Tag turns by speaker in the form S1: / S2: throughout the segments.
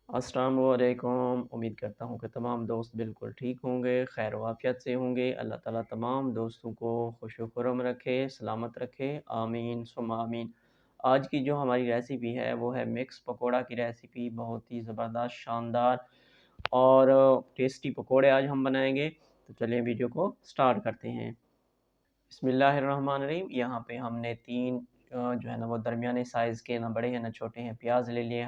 S1: अस्सलामु अलैकुम। उम्मीद करता हूँ कि तमाम दोस्त बिल्कुल ठीक होंगे, खैर वाफ़ियत से होंगे। अल्लाह ताला तमाम दोस्तों को खुश व खुर्रम रखे, सलामत रखे, आमीन सुम्मा आमीन। आज की जो हमारी रेसिपी है वो है मिक्स पकोड़ा की रेसिपी। बहुत ही ज़बरदस्त, शानदार और टेस्टी पकोड़े आज हम बनाएँगे। तो चलिए वीडियो को स्टार्ट करते हैं। बिस्मिल्लाहिर्रहमानिर्रहीम। यहाँ पे हमने 3 जो है ना वो दरमियाने साइज़ के, ना बड़े हैं ना छोटे हैं, प्याज ले लिए,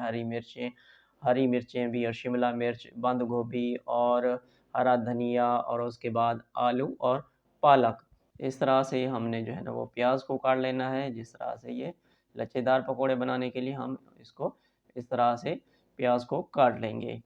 S1: हरी मिर्चें भी और शिमला मिर्च, बंद गोभी और हरा धनिया और उसके बाद आलू और पालक। इस तरह से हमने जो है ना वो प्याज को काट लेना है। जिस तरह से ये लच्छेदार पकोड़े बनाने के लिए हम इसको इस तरह से प्याज को काट लेंगे।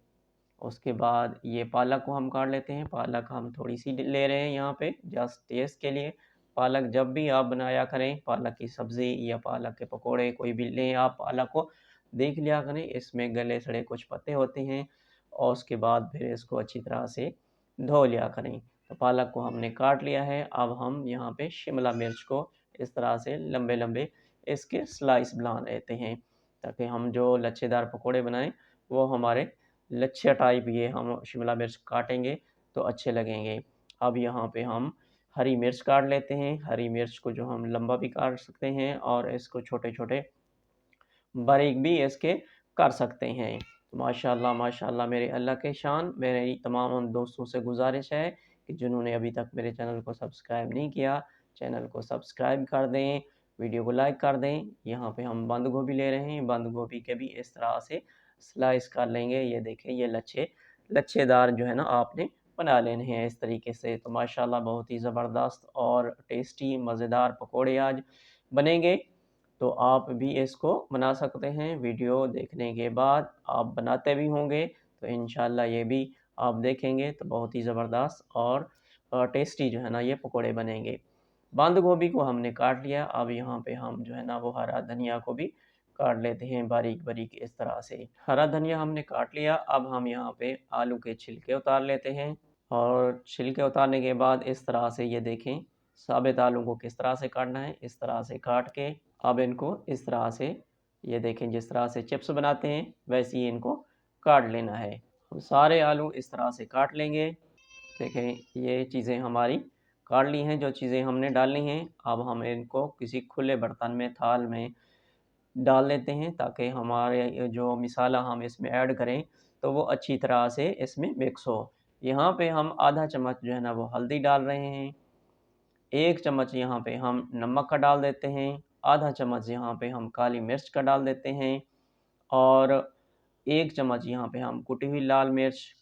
S1: उसके बाद ये पालक को हम काट लेते हैं। पालक हम थोड़ी-सी ले रहे हैं यहाँ पे जस्ट टेस्ट के लिए। पालक जब भी आप बनाया करें, पालक की सब्ज़ी या पालक के पकोड़े कोई भी लें आप, पालक को देख लिया करें इसमें गले सड़े कुछ पत्ते होते हैं और उसके बाद फिर इसको अच्छी तरह से धो लिया करें। तो पालक को हमने काट लिया है। अब हम यहाँ पे शिमला मिर्च को इस तरह से लंबे-लंबे इसके स्लाइस बना लेते हैं, ताकि हम जो लच्छेदार पकोड़े बनाएँ वो हमारे लच्छा टाइप ये हम शिमला मिर्च काटेंगे तो अच्छे लगेंगे। अब यहाँ पे हम हरी मिर्च काट लेते हैं। हरी मिर्च को जो हम लंबा भी काट सकते हैं और इसको छोटे-छोटे बारीक भी इसके कर सकते हैं। तो माशाअल्लाह माशाअल्लाह मेरे अल्लाह के शान। मेरी तमाम उन दोस्तों से गुज़ारिश है कि जिन्होंने अभी तक मेरे चैनल को सब्सक्राइब नहीं किया, चैनल को सब्सक्राइब कर दें, वीडियो को लाइक कर दें। यहाँ पे हम बंद गोभी ले रहे हैं, बंद गोभी के भी इस तरह से स्लाइस कर लेंगे। ये देखें, ये लच्छेदार जो है ना आपने बना लेने हैं इस तरीके से। तो माशाअल्लाह बहुत ही ज़बरदस्त और टेस्टी मज़ेदार पकोड़े आज बनेंगे। तो आप भी इसको बना सकते हैं। वीडियो देखने के बाद आप बनाते भी होंगे, तो इंशाअल्लाह ये भी आप देखेंगे तो बहुत ही ज़बरदस्त और टेस्टी जो है ना ये पकोड़े बनेंगे। बंद गोभी को हमने काट लिया। अब यहाँ पे हम जो है ना वो हरा धनिया को भी काट लेते हैं बारीक-बारीक इस तरह से। हरा धनिया हमने काट लिया। अब हम यहाँ पे आलू के छिलके उतार लेते हैं और छिलके उतारने के बाद इस तरह से ये देखें, साबित आलू को किस तरह से काटना है, इस तरह से काट के अब इनको इस तरह से ये देखें, जिस तरह से चिप्स बनाते हैं वैसे ही इनको काट लेना है। हम सारे आलू इस तरह से काट लेंगे। देखें, ये चीज़ें हमारी काट ली हैं, जो चीज़ें हमने डालनी हैं। अब हम इनको किसी खुले बर्तन में, थाल में डाल देते हैं, ताकि हमारे जो मसाला हम इसमें ऐड करें तो वो अच्छी तरह से इसमें मिक्स हो। यहाँ पे हम आधा चम्मच जो है ना वो हल्दी डाल रहे हैं, 1 चम्मच यहाँ पे हम नमक का डाल देते हैं, आधा चम्मच यहाँ पे हम काली मिर्च का डाल देते हैं और 1 चम्मच यहाँ पे हम कुटी हुई लाल मिर्च,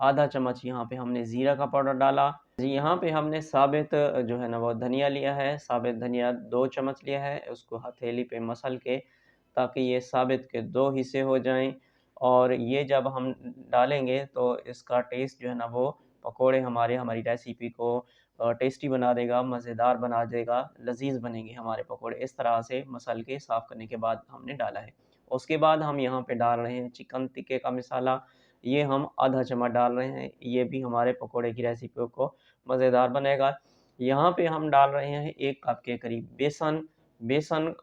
S1: आधा चम्मच यहाँ पे हमने ज़ीरा का पाउडर डाला। जी, यहाँ पे हमने साबित जो है ना वो धनिया लिया है, साबित धनिया 2 चम्मच लिया है, उसको हथेली पे मसल के, ताकि ये साबित के 2 हिस्से हो जाएँ और ये जब हम डालेंगे तो इसका टेस्ट जो है ना वो पकोड़े हमारी रेसिपी को टेस्टी बना देगा, मज़ेदार बना देगा, लज़ीज़ बनेंगे हमारे पकोड़े। इस तरह से मसल के साफ़ करने के बाद हमने डाला है। उसके बाद हम यहाँ पे डाल रहे हैं चिकन टिक्के का मसाला, ये हम आधा चम्मच डाल रहे हैं, ये भी हमारे पकोड़े की रेसिपी को मज़ेदार बनेगा। यहाँ पे हम डाल रहे हैं 1 कप के करीब बेसन। बेसन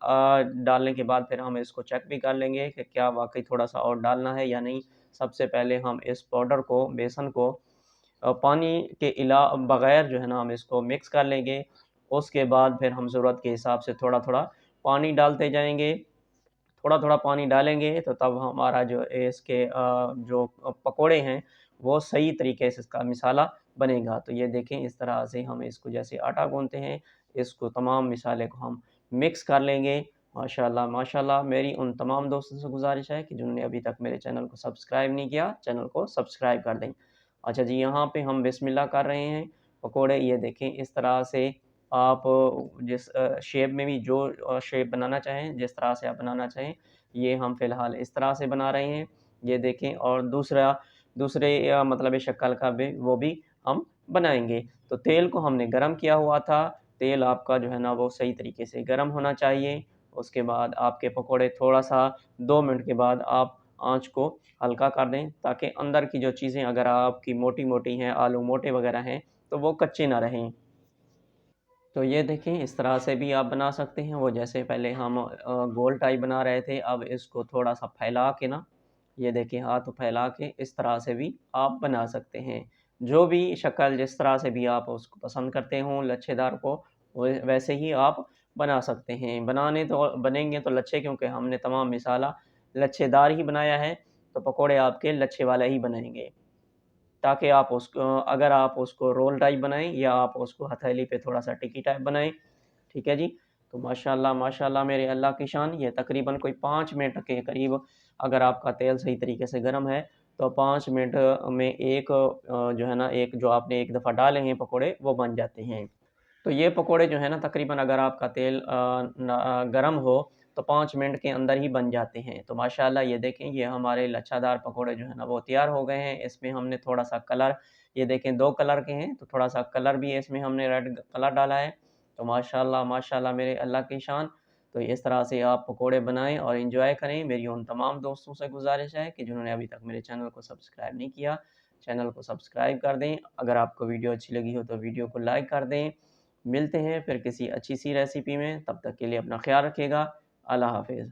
S1: डालने के बाद फिर हम इसको चेक भी कर लेंगे कि क्या वाक़ई थोड़ा-सा और डालना है या नहीं। सबसे पहले हम इस पाउडर को, बेसन को पानी के बगैर जो है ना हम इसको मिक्स कर लेंगे। उसके बाद फिर हम ज़रूरत के हिसाब से थोड़ा-थोड़ा पानी डालते जाएँगे। थोड़ा-थोड़ा पानी डालेंगे तो तब हमारा जो इसके जो पकोड़े हैं वो सही तरीके से इसका मसाला बनेगा। तो ये देखें, इस तरह से हम इसको जैसे आटा गूँथते हैं, इसको तमाम मसाले को हम मिक्स कर लेंगे। माशाअल्लाह, माशाअल्लाह मेरी उन तमाम दोस्तों से गुज़ारिश है कि जिन्होंने अभी तक मेरे चैनल को सब्सक्राइब नहीं किया, चैनल को सब्सक्राइब कर दें। अच्छा जी, यहाँ पे हम बिस्मिल्लाह कर रहे हैं। पकोड़े ये देखें, इस तरह से आप जिस शेप में भी जो शेप बनाना चाहें, जिस तरह से आप बनाना चाहें, ये हम फ़िलहाल इस तरह से बना रहे हैं। ये देखें, और दूसरे मतलब शक्ल का भी वो भी हम बनाएँगे। तो तेल को हमने गरम किया हुआ था, तेल आपका जो है ना वो सही तरीके से गरम होना चाहिए। उसके बाद आपके पकोड़े थोड़ा-सा 2 मिनट के बाद आप आँच को हल्का कर दें, ताकि अंदर की जो चीज़ें अगर आपकी मोटी-मोटी हैं, आलू मोटे वग़ैरह हैं, तो वो कच्चे ना रहें। तो ये देखें, इस तरह से भी आप बना सकते हैं। वो जैसे पहले हम गोल टाइप बना रहे थे, अब इसको थोड़ा-सा फैला के ना ये देखिए हाथ फैला के इस तरह से भी आप बना सकते हैं। जो भी शक्ल जिस तरह से भी आप उसको पसंद करते हों लच्छेदार को, वैसे ही आप बना सकते हैं। बनाने तो बनेंगे तो लच्छे, क्योंकि हमने तमाम मिसाला लच्छेदार ही बनाया है, तो पकोड़े आपके लच्छे वाले ही बनेंगे। ताकि आप उसको, अगर आप उसको रोल टाइप बनाएँ या आप उसको हथेली पे थोड़ा-सा टिक्की टाइप बनाएँ, ठीक है जी? तो माशाअल्लाह, माशाअल्लाह मेरे अल्लाह की शान, ये तकरीबन कोई 5 मिनट के करीब, अगर आपका तेल सही तरीके से गर्म है, तो 5 मिनट में एक जो है ना, एक जो आपने एक दफ़ा डाले हैं पकोड़े, वो बन जाते हैं। तो ये पकोड़े जो है ना, तकरीबन अगर आपका तेल गरम हो, तो 5 मिनट के अंदर ही बन जाते हैं। तो माशाअल्लाह ये देखें, ये हमारे लच्छादार पकोड़े जो है ना, वो तैयार हो गए हैं। इसमें हमने थोड़ा-सा कलर, ये देखें 2 कलर के हैं, तो थोड़ा-सा कलर भी इसमें हमने रेड कलर डाला है। तो माशाअल्लाह, माशाअल्लाह मेरे अल्लाह की शान। तो इस तरह से आप पकोड़े बनाएँ और एन्जॉय करें। मेरी उन तमाम दोस्तों से गुज़ारिश है कि जिन्होंने अभी तक मेरे चैनल को सब्सक्राइब नहीं किया, चैनल को सब्सक्राइब कर दें। अगर आपको वीडियो अच्छी लगी हो, तो वीडियो को लाइक कर दें। मिलते हैं फिर किसी अच्छी सी रेसिपी में, तब तक के लिए अपना ख़्याल रखिएगा। अल्लाह हाफ़िज़।